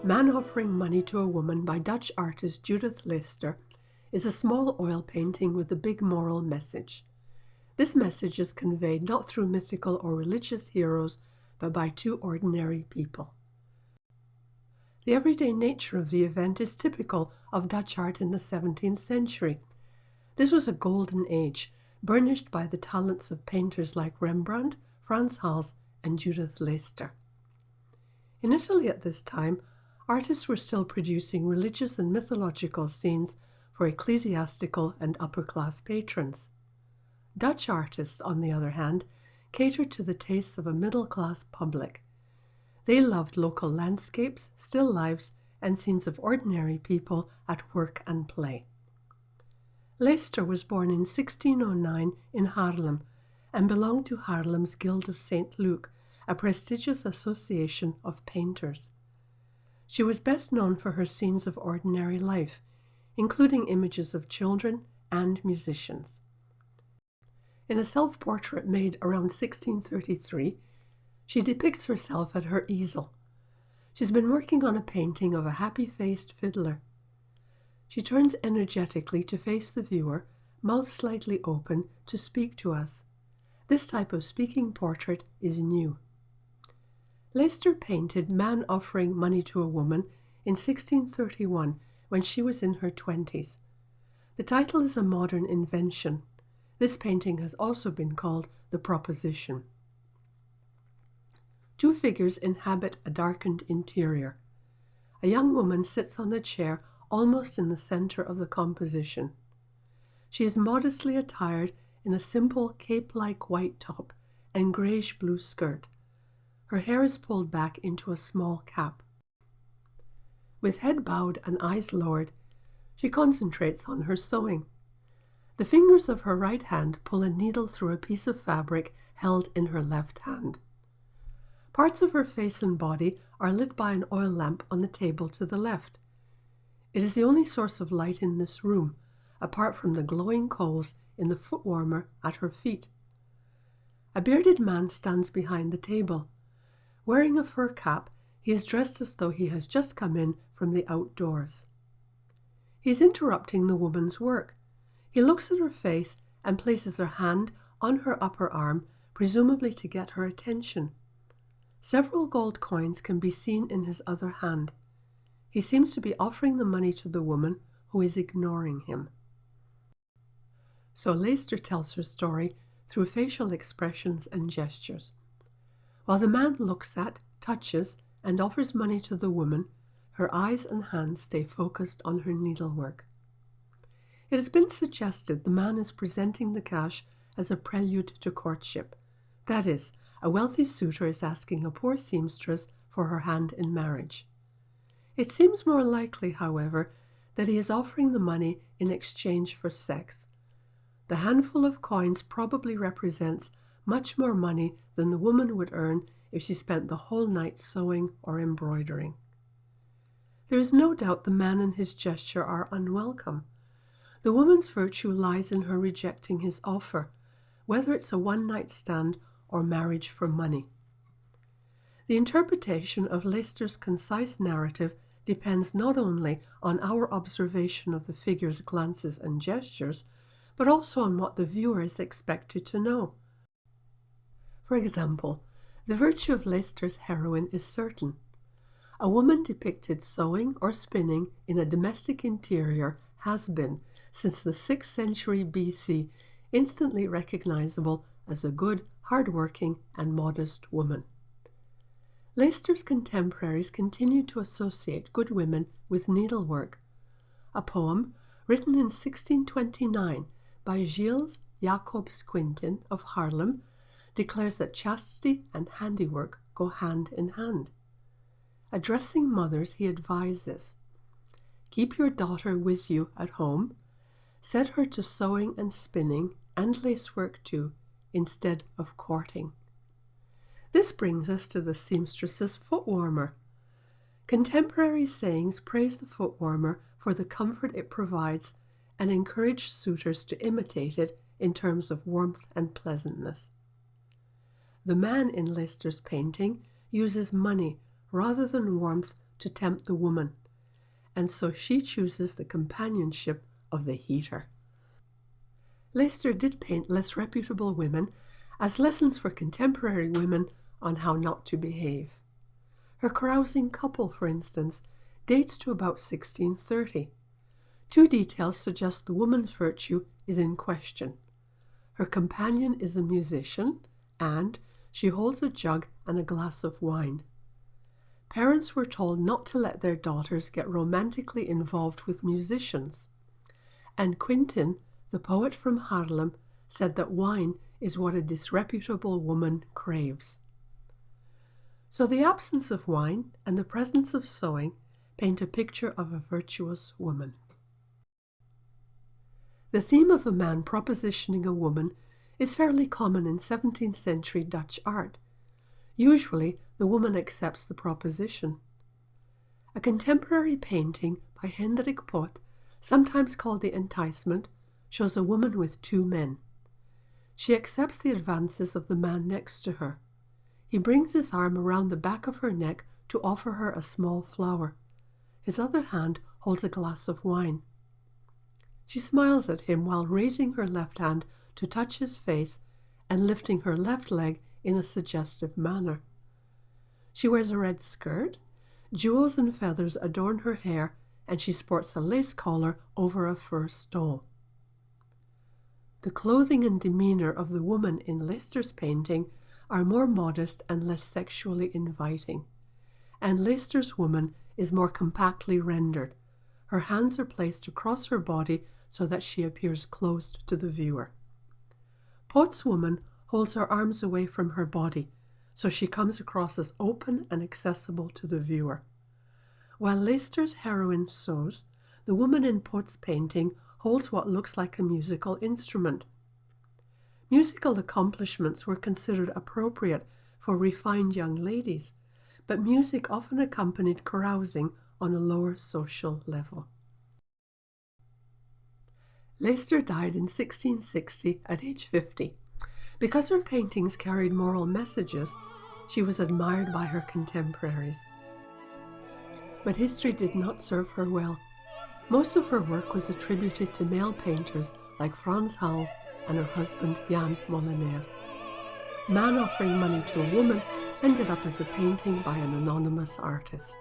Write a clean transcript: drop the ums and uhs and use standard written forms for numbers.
Man Offering Money to a Woman by Dutch artist Judith Leyster is a small oil painting with a big moral message. This message is conveyed not through mythical or religious heroes, but by two ordinary people. The everyday nature of the event is typical of Dutch art in the 17th century. This was a golden age, burnished by the talents of painters like Rembrandt, Frans Hals, and Judith Leyster. In Italy at this time, artists were still producing religious and mythological scenes for ecclesiastical and upper-class patrons. Dutch artists, on the other hand, catered to the tastes of a middle-class public. They loved local landscapes, still lifes, and scenes of ordinary people at work and play. Leyster was born in 1609 in Haarlem and belonged to Haarlem's Guild of St. Luke, a prestigious association of painters. She was best known for her scenes of ordinary life, including images of children and musicians. In a self-portrait made around 1633, she depicts herself at her easel. She's been working on a painting of a happy-faced fiddler. She turns energetically to face the viewer, mouth slightly open, to speak to us. This type of speaking portrait is new. Leyster painted Man Offering Money to a Woman in 1631 when she was in her 20s. The title is a modern invention. This painting has also been called The Proposition. Two figures inhabit a darkened interior. A young woman sits on a chair almost in the center of the composition. She is modestly attired in a simple cape-like white top and grayish-blue skirt. Her hair is pulled back into a small cap. With head bowed and eyes lowered, she concentrates on her sewing. The fingers of her right hand pull a needle through a piece of fabric held in her left hand. Parts of her face and body are lit by an oil lamp on the table to the left. It is the only source of light in this room, apart from the glowing coals in the foot warmer at her feet. A bearded man stands behind the table. Wearing a fur cap, he is dressed as though he has just come in from the outdoors. He is interrupting the woman's work. He looks at her face and places her hand on her upper arm, presumably to get her attention. Several gold coins can be seen in his other hand. He seems to be offering the money to the woman, who is ignoring him. So Leyster tells her story through facial expressions and gestures. While the man looks at, touches, and offers money to the woman, her eyes and hands stay focused on her needlework. It has been suggested the man is presenting the cash as a prelude to courtship. That is, a wealthy suitor is asking a poor seamstress for her hand in marriage. It seems more likely, however, that he is offering the money in exchange for sex. The handful of coins probably represents much more money than the woman would earn if she spent the whole night sewing or embroidering. There is no doubt the man and his gesture are unwelcome. The woman's virtue lies in her rejecting his offer, whether it's a one-night stand or marriage for money. The interpretation of Leyster's concise narrative depends not only on our observation of the figure's glances and gestures, but also on what the viewer is expected to know. For example, the virtue of Leyster's heroine is certain. A woman depicted sewing or spinning in a domestic interior has been, since the 6th century BC, instantly recognizable as a good, hard-working, and modest woman. Leyster's contemporaries continued to associate good women with needlework. A poem, written in 1629 by Gilles Jacobs Quintin of Haarlem, declares that chastity and handiwork go hand in hand. Addressing mothers, he advises, "Keep your daughter with you at home. Set her to sewing and spinning, and lacework too, instead of courting." This brings us to the seamstress's foot warmer. Contemporary sayings praise the foot warmer for the comfort it provides and encourage suitors to imitate it in terms of warmth and pleasantness. The man in Leyster's painting uses money rather than warmth to tempt the woman, and so she chooses the companionship of the heater. Leyster did paint less reputable women as lessons for contemporary women on how not to behave. Her carousing couple, for instance, dates to about 1630. Two details suggest the woman's virtue is in question. Her companion is a musician, and she holds a jug and a glass of wine. Parents were told not to let their daughters get romantically involved with musicians, and Quentin, the poet from Haarlem, said that wine is what a disreputable woman craves. So the absence of wine and the presence of sewing paint a picture of a virtuous woman. The theme of a man propositioning a woman is fairly common in 17th century Dutch art. Usually, the woman accepts the proposition. A contemporary painting by Hendrik Pot, sometimes called The Enticement, shows a woman with two men. She accepts the advances of the man next to her. He brings his arm around the back of her neck to offer her a small flower. His other hand holds a glass of wine. She smiles at him while raising her left hand to touch his face and lifting her left leg in a suggestive manner. She wears a red skirt, jewels and feathers adorn her hair, and she sports a lace collar over a fur stole. The clothing and demeanour of the woman in Leyster's painting are more modest and less sexually inviting, and Leyster's woman is more compactly rendered. Her hands are placed across her body so that she appears closed to the viewer. Pot's woman holds her arms away from her body, so she comes across as open and accessible to the viewer. While Leyster's heroine sews, the woman in Pot's painting holds what looks like a musical instrument. Musical accomplishments were considered appropriate for refined young ladies, but music often accompanied carousing on a lower social level. Leyster died in 1660 at age 50. Because her paintings carried moral messages, she was admired by her contemporaries. But history did not serve her well. Most of her work was attributed to male painters like Frans Hals and her husband Jan Molenaar. Man offering money to a woman ended up as a painting by an anonymous artist.